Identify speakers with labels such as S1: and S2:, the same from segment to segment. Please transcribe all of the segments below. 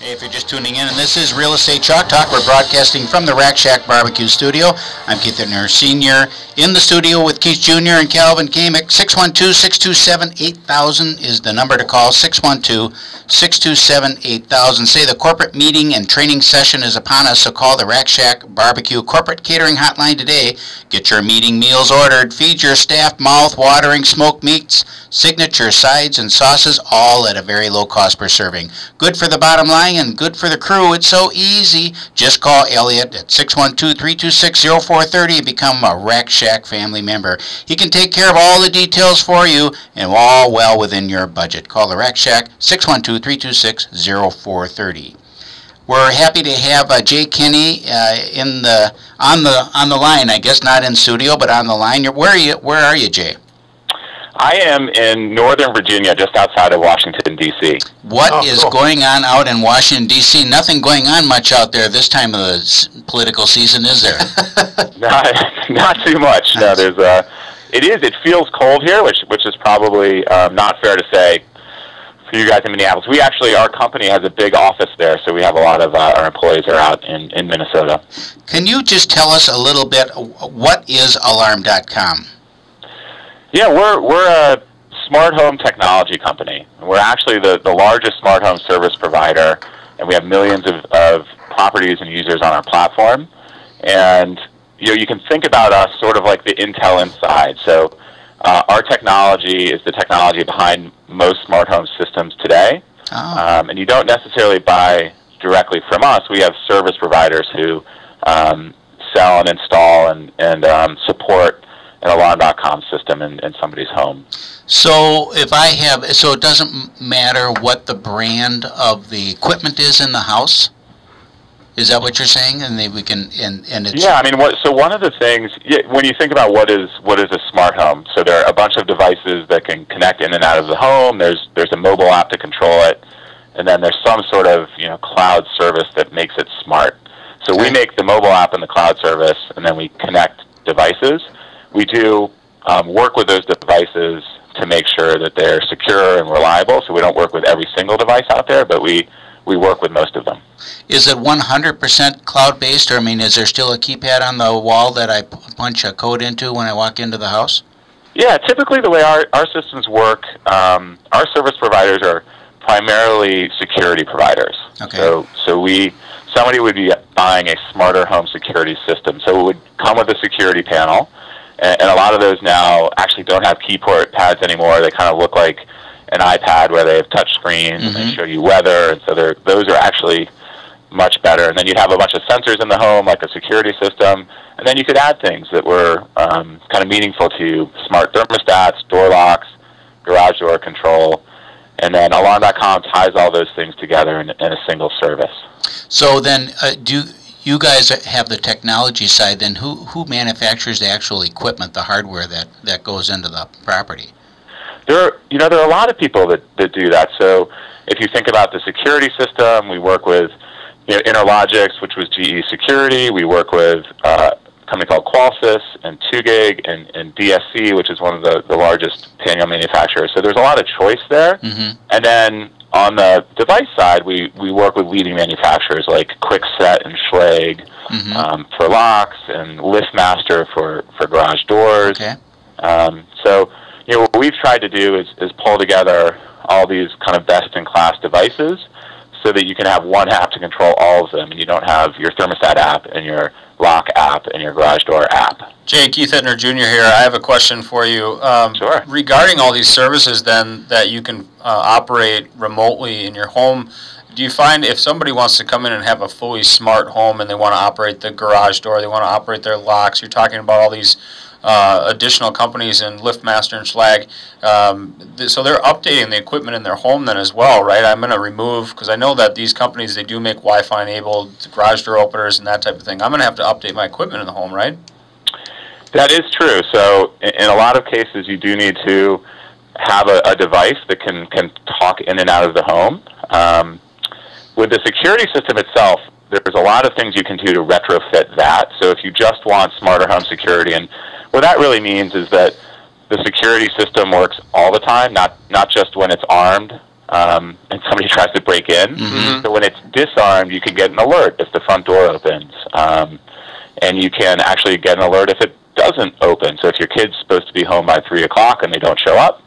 S1: Hey, if you're just tuning in, and this is Real Estate Chalk Talk, we're broadcasting from the Rack Shack Barbecue Studio. I'm Keith Hittner Sr. in the studio with Keith Jr. and Kelvin Kaemingk. 612-627-8000 is the number to call, 612-627-8000. Say the corporate meeting and training session is upon us, so call the Rack Shack Barbecue Corporate Catering Hotline today. Get your meeting meals ordered. Feed your staff mouth-watering smoked meats, signature sides and sauces, all at a very low cost per serving. Good for the bottom line and good for the crew. It's so easy. Just call Elliot at 612-326-0430 and become a Rack Shack family member. He can take care of all the details for you and all well within your budget. Call the Rack Shack, 612-326-0430. We're happy to have Jay Kinney on the line. I guess not in studio, but on the line. Where are you, Jay?
S2: I am in Northern Virginia, just outside of Washington, D.C.
S1: What is going on out in Washington, D.C.? Nothing going on much out there this time of the political season, is there?
S2: Not too much. No, it feels cold here, which is probably not fair to say for you guys in Minneapolis. Our company has a big office there, so we have a lot of our employees are out in Minnesota.
S1: Can you just tell us a little bit, what is Alarm.com?
S2: Yeah, we're a smart home technology company. We're actually the largest smart home service provider, and we have millions of properties and users on our platform. And you can think about us sort of like the Intel Inside. So our technology is the technology behind most smart home systems today.
S1: Oh.
S2: And you don't necessarily buy directly from us. We have service providers who sell and install and support an Alarm.com system in somebody's home.
S1: So it doesn't matter what the brand of the equipment is in the house? Is that what you're saying? And then we can
S2: Yeah, I mean, so one of the things when you think about what is a smart home, so there are a bunch of devices that can connect in and out of the home. There's a mobile app to control it, and then there's some sort of cloud service that makes it smart. So we make the mobile app and the cloud service, and then we connect devices. We do work with those devices to make sure that they're secure and reliable, so we don't work with every single device out there, but we work with most of them.
S1: Is it 100% cloud-based, or is there still a keypad on the wall that I punch a code into when I walk into the house?
S2: Yeah, typically the way our systems work, our service providers are primarily security providers.
S1: Okay.
S2: So somebody would be buying a smarter home security system, so it would come with a security panel. And a lot of those now actually don't have keyboard pads anymore. They kind of look like an iPad where they have touch screens and they show you weather. And so those are actually much better. And then you'd have a bunch of sensors in the home, like a security system. And then you could add things that were kind of meaningful to you: smart thermostats, door locks, garage door control. And then Alarm.com ties all those things together in a single service. So
S1: then you guys have the technology side, then who manufactures the actual equipment, the hardware that goes into the property?
S2: There are a lot of people that do that. So if you think about the security system, we work with Interlogix, which was GE Security. We work with a company called Qualsys and 2GIG and DSC, which is one of the largest panel manufacturers. So there's a lot of choice there. Mm-hmm. And then on the device side, we work with leading manufacturers like Kwikset and Schlage for locks, and LiftMaster for garage doors.
S1: Okay.
S2: So what we've tried to do is pull together all these kind of best-in-class devices so that you can have one app to control all of them, and you don't have your thermostat app and your lock app and your garage door app.
S3: Jay, Keith Hittner Jr. here. I have a question for you.
S2: Sure.
S3: Regarding all these services then that you can operate remotely in your home, do you find if somebody wants to come in and have a fully smart home and they want to operate the garage door, they want to operate their locks, you're talking about all these additional companies in LiftMaster and Schlage, so they're updating the equipment in their home then as well, right? I'm going to remove, because I know that these companies, they do make Wi-Fi enabled garage door openers and that type of thing. I'm going to have to update my equipment in the home, right?
S2: That is true. So in a lot of cases, you do need to have a device that can talk in and out of the home. With the security system itself, there's a lot of things you can do to retrofit that. So if you just want smarter home security, and what that really means is that the security system works all the time, not just when it's armed and somebody tries to break in.
S1: Mm-hmm.
S2: So when it's disarmed, you can get an alert if the front door opens, and you can actually get an alert if it doesn't open. So if your kid's supposed to be home by 3 o'clock and they don't show up,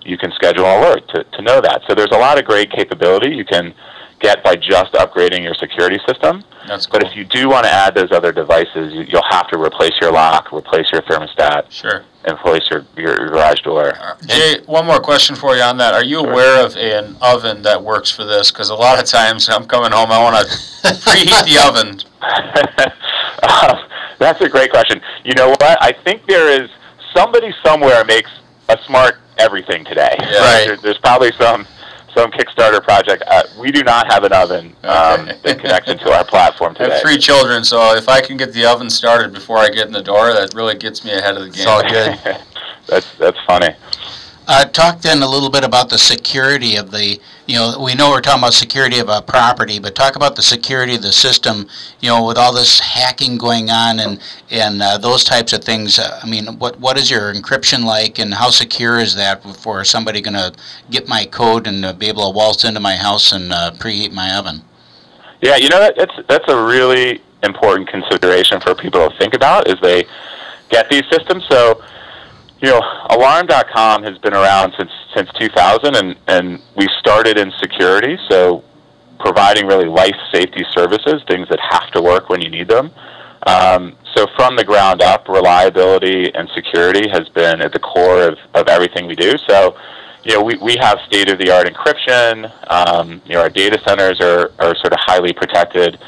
S2: you can schedule an alert to know that. So there's a lot of great capability you can get by just upgrading your security system.
S3: That's cool.
S2: But if you do want to add those other devices, you'll have to replace your lock, replace your thermostat,
S3: Sure.
S2: and replace your garage door.
S3: Jay, one more question for you on that. Are you aware of an oven that works for this? Because a lot of times I'm coming home, I want to preheat the oven.
S2: That's a great question. You know what? I think there is somebody somewhere makes a smart everything today.
S3: Yeah. Right.
S2: There's probably some Kickstarter project. We do not have an oven that connects into our platform today.
S3: I have 3 children, so if I can get the oven started before I get in the door, that really gets me ahead of the game.
S1: It's all good.
S2: That's funny.
S1: Talk then a little bit about the security of the, we know we're talking about security of a property, but talk about the security of the system, with all this hacking going on and those types of things. I mean, what is your encryption like, and how secure is that for somebody going to get my code and be able to waltz into my house and preheat my oven?
S2: Yeah, that's a really important consideration for people to think about as they get these systems. So, Alarm.com has been around since 2000, and we started in security, so providing really life safety services, things that have to work when you need them. So from the ground up, reliability and security has been at the core of everything we do. So, we have state-of-the-art encryption. Our data centers are sort of highly protected,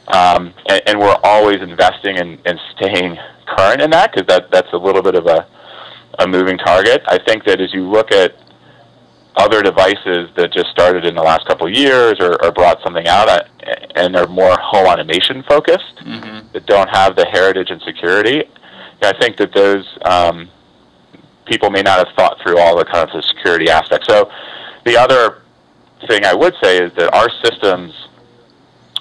S2: and we're always investing in staying current in that, because that's a little bit of a moving target. I think that as you look at other devices that just started in the last couple of years or brought something out and they're more home automation focused, that don't have the heritage and security, I think that those people may not have thought through all the kinds of security aspects. So the other thing I would say is that our systems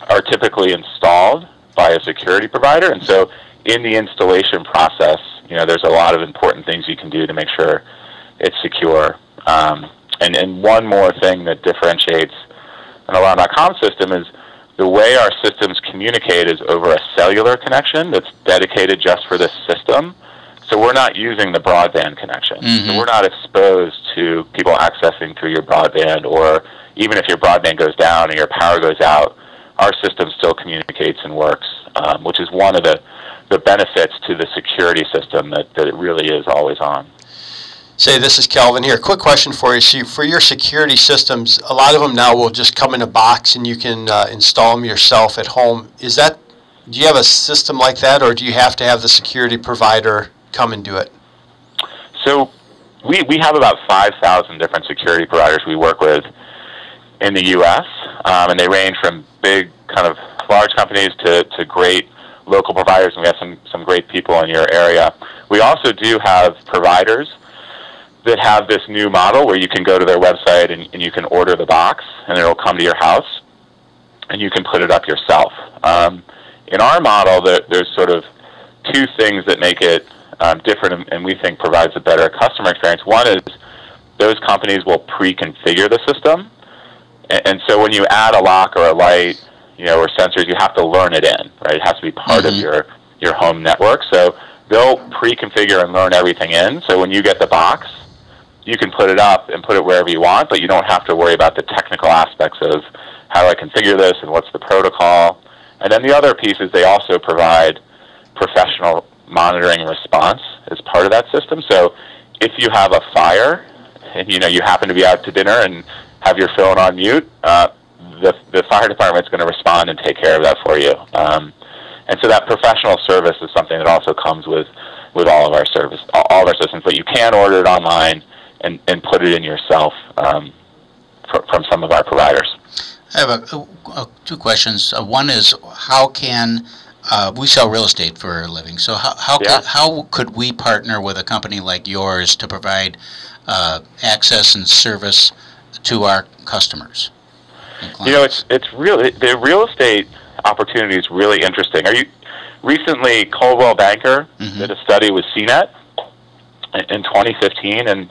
S2: are typically installed by a security provider, and so in the installation process, there's a lot of important things you can do to make sure it's secure. And one more thing that differentiates an Alarm.com system is the way our systems communicate is over a cellular connection that's dedicated just for this system. So we're not using the broadband connection. So we're not exposed to people accessing through your broadband, or even if your broadband goes down and your power goes out, our system still communicates and works, which is one of the benefits to the security system, that it really is always on.
S4: Say, this is Kelvin here. Quick question for you. So for your security systems, a lot of them now will just come in a box and you can install them yourself at home. Do you have a system like that, or do you have to have the security provider come and do it?
S2: So we have about 5,000 different security providers we work with in the U.S., and they range from big kind of large companies to great local providers, and we have some great people in your area. We also do have providers that have this new model where you can go to their website and you can order the box, and it'll come to your house, and you can put it up yourself. In our model, there's sort of 2 things that make it different, and we think provides a better customer experience. One is those companies will pre-configure the system, and so when you add a lock or a light, or sensors, you have to learn it in, right? It has to be part of your home network. So they'll pre-configure and learn everything in. So when you get the box, you can put it up and put it wherever you want, but you don't have to worry about the technical aspects of how do I configure this and what's the protocol. And then the other piece is they also provide professional monitoring and response as part of that system. So if you have a fire and you happen to be out to dinner and have your phone on mute, the fire department's going to respond and take care of that for you. And so that professional service is something that also comes with all of our systems, but you can order it online and put it in yourself from some of our providers.
S1: I have 2 questions. One is, how can we sell real estate for a living? So how could we partner with a company like yours to provide access and service to our customers?
S2: It's really, the real estate opportunity is really interesting. Recently, Coldwell Banker did a study with CNET in 2015, and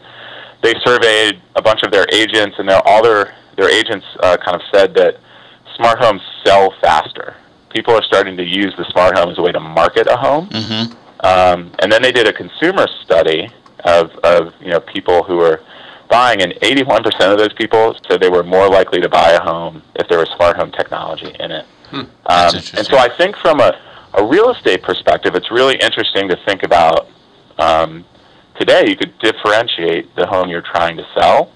S2: they surveyed a bunch of their agents and all their their agents kind of said that smart homes sell faster. People are starting to use the smart home as a way to market a home.
S1: Mm-hmm.
S2: And then they did a consumer study of people who were buying, and 81% of those people said they were more likely to buy a home if there was smart home technology in it.
S1: That's
S2: and so I think from a real estate perspective, it's really interesting to think about today you could differentiate the home you're trying to sell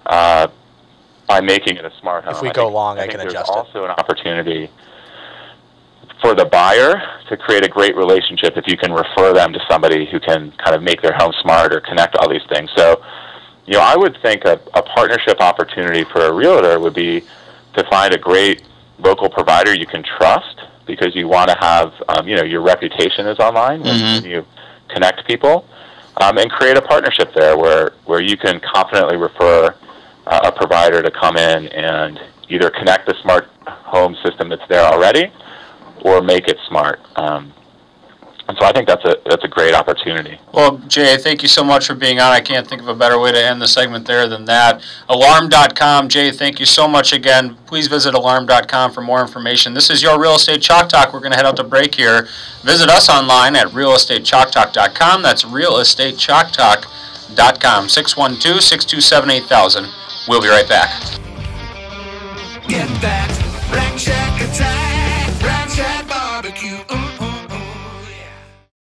S2: by making it a smart home.
S5: If we go long, I can
S2: there's
S5: adjust it.
S2: also an opportunity for the buyer to create a great relationship if you can refer them to somebody who can kind of make their home smart or connect all these things. So, I would think a partnership opportunity for a realtor would be to find a great local provider you can trust, because you want to have, your reputation is online when you connect people, and create a partnership there where you can confidently refer a provider to come in and either connect the smart home system that's there already or make it smart. And so I think that's a great opportunity.
S3: Well, Jay, thank you so much for being on. I can't think of a better way to end the segment there than that. Alarm.com. Jay, thank you so much again. Please visit alarm.com for more information. This is your Real Estate Chalk Talk. We're going to head out to break here. Visit us online at realestatechalktalk.com. That's realestatechalktalk.com. 612-627-8000. We'll be right back.
S6: Get that Rack Shack attack.